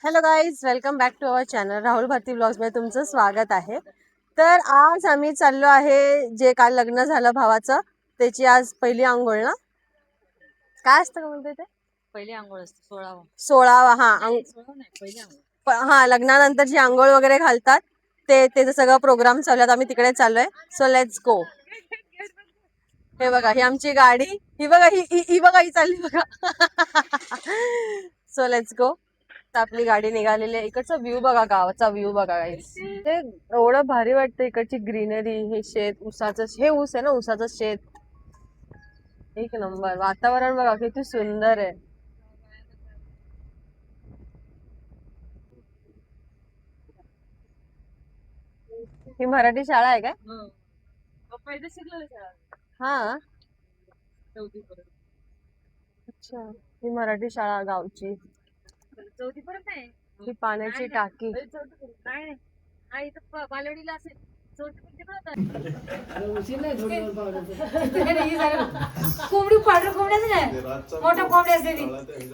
Hello guys, welcome back to our channel. Rahul Bharti blogs मध्ये तुमचं स्वागत आहे. तर आज आम्ही चाललो आहे, जे काल लग्न झालं भावाचं त्याची आज पहिली आंघोळ ना. काय असतं का म्हणते ते? पहिली आंघोळ असते 16वा. हा, लग्नानंतर जी आंघोळ वगैरे घालतात त्याचं सगळं प्रोग्राम चालू आहे. आम्ही तिकडे चाललोय. So let's go. हे बघा, ही आमची गाडी. ही बघा, ही बघा, ही चालली बघा. So let's go. आपली गाडी निघालेली आहे. इकडचा व्ह्यू बघा, गावाचा व्ह्यू बघा गाईस. ते एवढं भारी वाटतं. इकडची ग्रीनरी, हे शेत, ऊसाचं, हे ऊस आहे ना, ऊसाचं शेत. एक नंबर वातावरण बघा, किती सुंदर आहे. ही मराठी शाळा आहे काय? हा, अच्छा. ही मराठी शाळा गावची. ही पाण्याची टाकी.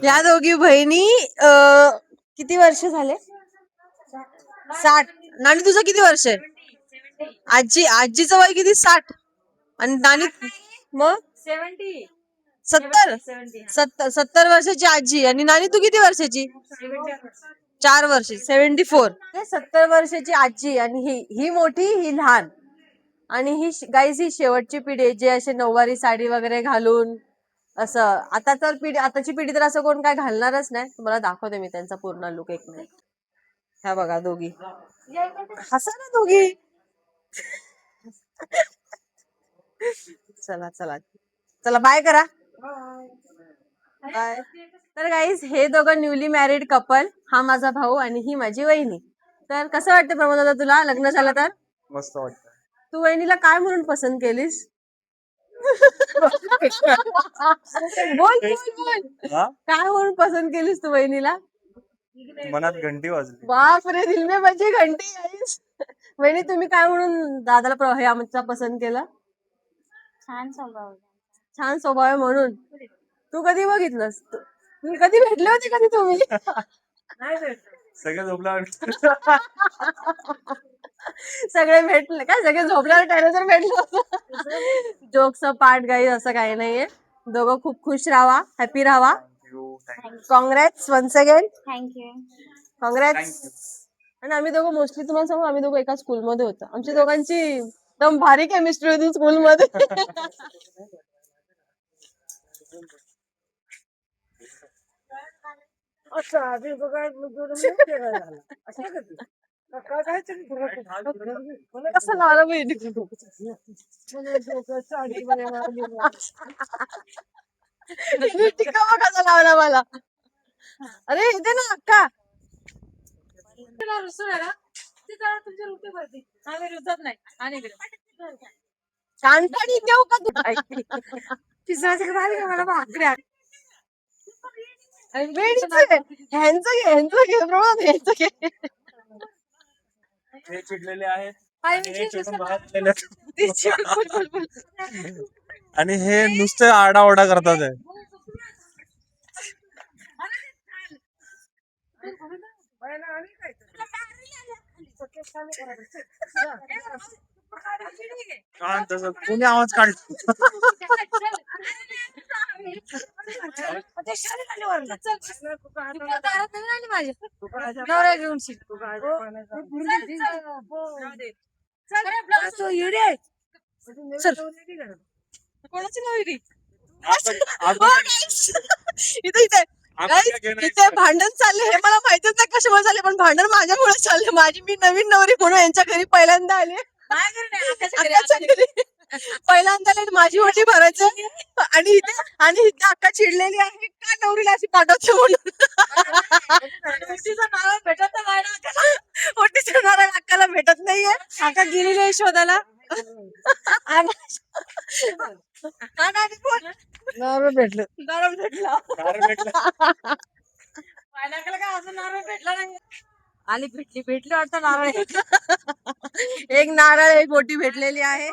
या दोघी बहिणी किती वर्ष झाले? 60. नानी तुझं किती वर्ष आहे? आजीचं वय किती? 60. आणि नानी मग 70 वर्षाची आजी. आणि नानी तू किती वर्षाची? 4 वर्ष. 74. 70 वर्षाची आजी. आणि ही मोठी, ही लहान. आणि ही गाईज, ही शेवटची पिढी आहे, जे असे नऊवारी साडी वगैरे घालून असं. आताची पिढी तर असं कोण काय घालणारच नाही. तुम्हाला दाखवते मी त्यांचा पूर्ण लुक. एक मिनिट. ह्या बघा दोघी. हसा ना दोघी. चला चला चला, बाय करा. बाय. तर गाईज, हे दोघं न्यूली मॅरिड कपल. हा माझा भाऊ आणि ही माझी वहिनी. तर कसं वाटतं प्रमोद दादा तुला लग्न झालं तर? मस्त वाटतं. तू वहिनीला काय म्हणून पसंत केलीस? बोल बोल बोल. काय म्हणून पसंत केलीस तू वहिनीला? मनात घंटी वाजली. बापरे, दिल में बजी घंटी. वहिनी, तुम्ही काय म्हणून दादाला हे आमचा पसंत केलं? छान स्वभाव. छान स्वभाव आहे म्हणून. तू कधी बघितलंस? तुम्ही कधी भेटले होते कधी तुम्ही? सगळं झोपला. सगळे भेटले काय? सगळे झोपल्यावर टेरेसवर भेटलो होतो. जोक्स पार्ट गाई, असं काही नाहीये. दोघं खूप खुश राहा, हॅपी राहा. Congrats once again. Thank you. Congrats. आणि आम्ही दोघं मोस्टली तुम्हाला सांगू, आम्ही दोघं एका स्कूलमध्ये होतो. आमच्या दोघांची एकदम भारी केमिस्ट्री होती स्कूलमध्ये. कसं लावलं बहिणी? टिका कसा लावला मला. अरे इथे ना अक्का. कानपाणी देऊ का तू? मला भाकऱ्या. ह्यांचं घे प्रमाण, ह्यांचं घे. हे चिडलेले आहेत आणि हे चिडून बाहेर गेलेले. आणि हे नुसते आरडाओरडा करतात आहे. तसं कोणी आवाज काढतो? कोणाची नवरी? इथे भांडण चालले, हे मला माहितच नाही कशामुळे झाले, पण भांडण माझ्यामुळे चालले. मी नवीन नवरी म्हणून यांच्या घरी पहिल्यांदा आले. पहिल्यांदा माझी वटी भरायचं. आणि इथे अक्का चिडलेली आहे का नवरीला अशी पाठवते म्हणून. ओटीचा नारळ अक्काला भेटत नाहीये. अक्का गेलेली आहे शोधाला. नारळ भेटलं. आणि भेटली वाटतं नारळ. एक नारळ, एक ओटी भेटलेली आहे.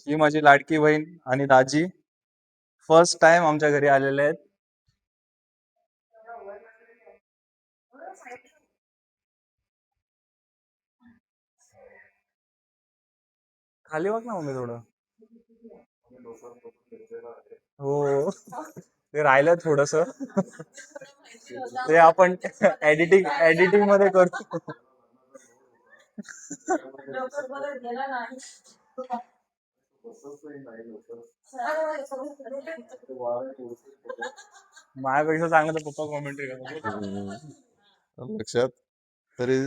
ही माझी लाडकी बहीण आणि दाजी फर्स्ट टाइम आमच्या घरी आलेले आहेत. खाली बघ ना मम्मी थोडं. हो ते राहिलं थोडस. ते आपण एडिटिंग मध्ये करतो. माझ्यापेक्षा चांगलं तर पप्पा कॉमेंट्री करतात. लक्षात. तरी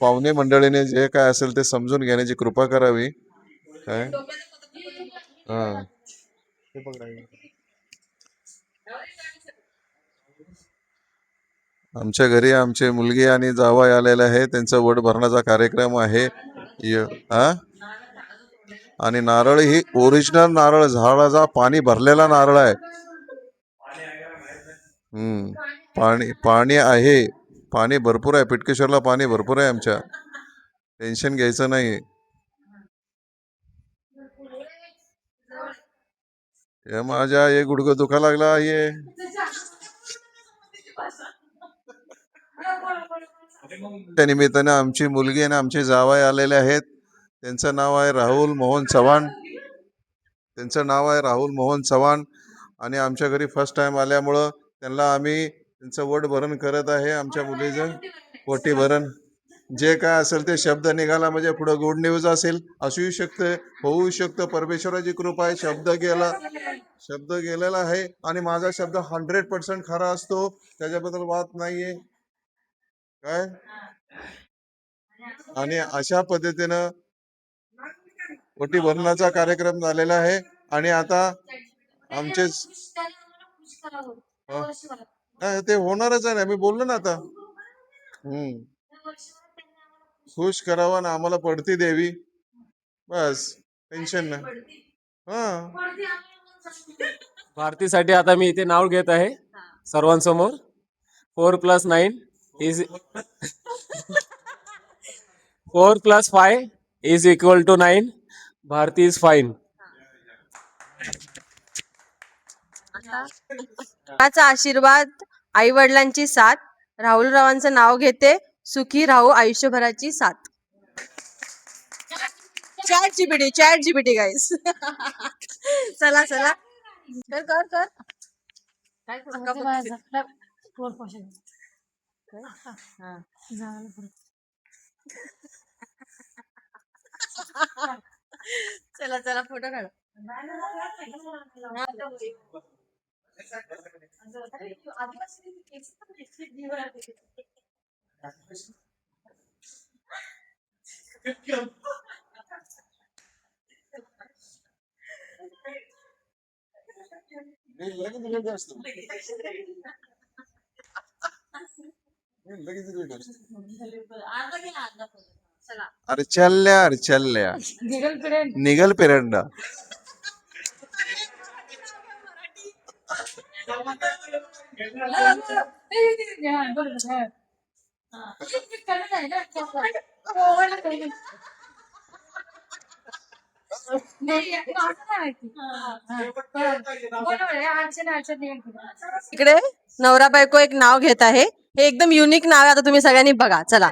पाहुणे मंडळीने जे काय असेल ते समजून घेण्याची कृपा करावी. काय हा ते बघ राहिलं. आमच्या घरी आमचे मुलगी आणि जावई आलेले आहे. त्यांचा वड भरण्याचा कार्यक्रम आहे. हा आणि नारळ ही ओरिजिनल नारळ, झाडाचा पाणी भरलेला नारळ आहे. पाणी पाणी आहे. पाणी भरपूर आहे. पिटकेश्वरला पाणी भरपूर आहे आमच्या. टेन्शन घ्यायचं नाही. हे माझ्या हे गुडघं दुखा लागला ये. त्या निमित्ताने आमची मुलगी आणि आमचे जावई आलेले आहेत. त्यांचं नाव आहे राहुल मोहन चव्हाण. आणि आमच्या घरी फर्स्ट टाइम आल्यामुळं त्यांना आम्ही त्यांचं वट भरण करत आहे. आमच्या मुलीचं पोटी भरण. जे काय असेल ते शब्द निघाला म्हणजे पुढे गुड न्यूज असेल, असू शकतं, होऊ शकतं. परमेश्वराची कृपा आहे. शब्द गेलेला आहे आणि माझा शब्द 100% खरा असतो. त्याच्याबद्दल वाद नाहीये काय. आणि अशा पद्धतीनं पोटी भरणाचा कार्यक्रम झालेला आहे. आणि आता आमचे ते होणारच आहे ना. मी बोललो ना आता. खुश करावा ना आम्हाला पडती द्यावी. बस टेन्शन नाही. हा भारतीसाठी आता मी इथे नाव घेत आहे सर्वांसमोर. 4+9 is 4+5 is equal to 9. Bharti is fine. देवाचा आशीर्वाद, आई वडिलांची साथ, राहुल रावांचं नाव घेते. सुखी राहू आयुष्यभराची साथ. चॅट जीपीटी गाईस. चला चला कर कर कर. काय चला चला फोटो काढ. अर्चल्या निगल पेरंडा. इकडे नवरा बायको एक नाव घेत आहे. हे एकदम युनिक नाव आहे. आता तुम्ही सगळ्यांनी बघा. चला.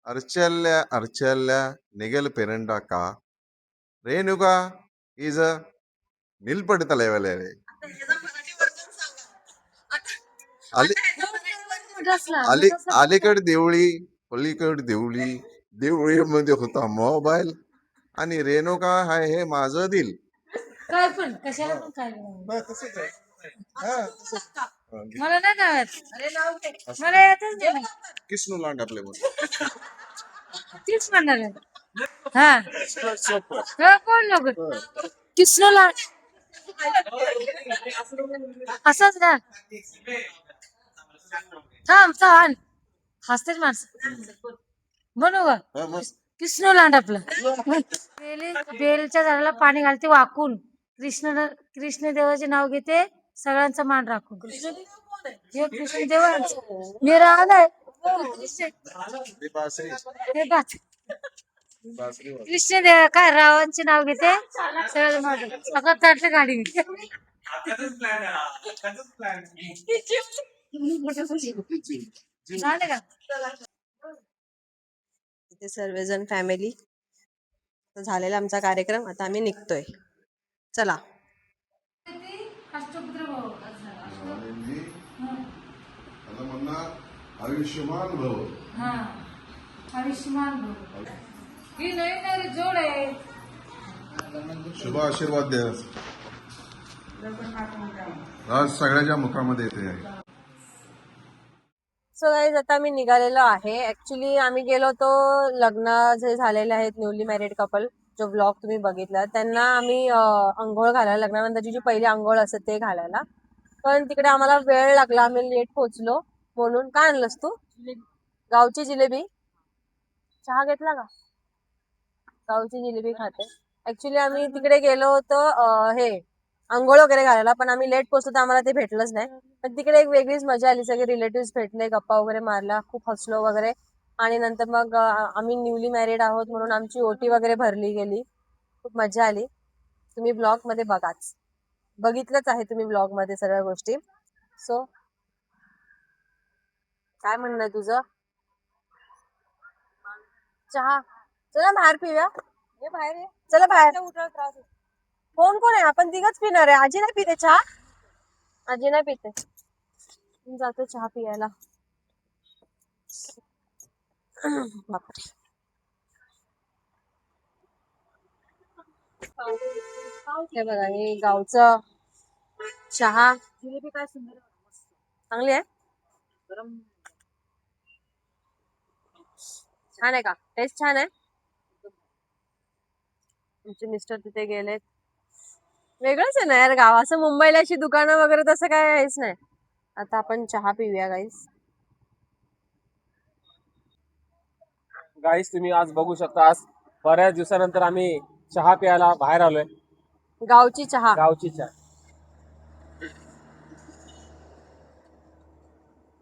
अर्चल्या निगल पेरंडा का रेणुका इज अ निलपड तलेवले. अलीकड देवळी, पलीकड देवळी, देवळीमध्ये होता मोबाईल आणि रेणुका हाय हे माझं दिल. काय पण कशाला पण काय तसंच आहे. मला नाही कळत. मला येतच नाही. किसनू लांड आपले म्हणून. तीच म्हणणार आहे. हा कोण लोक किसनोला असंच ना. थांब थांब हसतेच माणसं म्हणू का. कृष्ण लांड आपलं. बेलच्या झाडाला पाणी घालते वाकून. कृष्णदेवाचे नाव घेते सगळ्यांचा मान राखून. हे कृष्णदेव मी राहलाय. कृष्णदेव काय रावांचे नाव घेते सगळं गाडी. झाले का इथे सर्वजण फॅमिली. झालेला आमचा कार्यक्रम, आता आम्ही निघतोय. चला. अष्टपुत्र भाऊ आयुष्यमान भव. हा आयुष्यमान भाऊ ही नवीन जोड आहे. शुभ आशीर्वाद द्या. आज सगळ्याच्या मुखामध्ये येते. सो गाईज आता आम्ही निघालेलो आहे. ऍक्च्युली आम्ही गेलो होतो लग्न जे झालेले आहेत न्यूली मॅरिड कपल, जो ब्लॉग तुम्ही बघितला, त्यांना आम्ही अंघोळ घालायला, लग्नानंतरची जी पहिली अंघोळ असते ते घालायला. पण तिकडे आम्हाला वेळ लागला, आम्ही लेट पोहोचलो म्हणून. काय आणलंस तू? गावची जिलेबी. चहा घेतला का? गावची जिलेबी खाते. ऍक्च्युली आम्ही तिकडे गेलो होतो हे अंघोळ वगैरे घालायला, पण आम्ही लेट पोहोचलो तर आम्हाला ते भेटलंच नाही. पण तिकडे एक वेगळीच मजा आली. सगळे रिलेटिव्ह भेटले, गप्पा वगैरे मारला, खूप हसलो वगैरे. आणि नंतर मग आम्ही न्यूली मॅरिड आहोत म्हणून आमची ओटी वगैरे भरली गेली. खूप मजा आली. तुम्ही ब्लॉग मध्ये बघाच, बघितलंच आहे तुम्ही ब्लॉग मध्ये सगळ्या गोष्टी. सो काय म्हणणं आहे तुझं? चहा. चला बाहेर पिऊया. हे बाहेर आहे. चला बाहेर. कोण कोण आहे? आपण तिघच पिणार आहे. आजी नाही पिते चहा? आजी नाही पिते. जातो चहा पियायला. बापरे. हे बघा, हे गावचं चहा. जिलेबी काय सुंदर चांगली आहे. छान आहे का? टेस्ट छान आहे. तुमचे मिस्टर तिथे गेलेत. वेगळंच आहे ना यार गाव. असं मुंबईला अशी दुकानं वगैरे तसं काय हेच नाही. आता आपण चहा पिऊया गाईस. गाईस तुम्ही आज बघू शकता, आज बऱ्याच दिवसानंतर आम्ही चहा प्यायला बाहेर आलोय. गावची चहा. गावची चहा.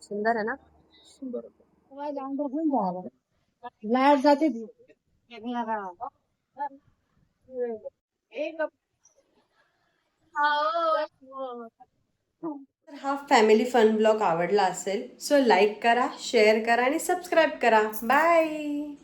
सुंदर आहे ना? लाईट जाते. तर हा फॅमिली फन ब्लॉग आवडला असेल सो लाईक करा, शेअर करा आणि सबस्क्राईब करा. बाय.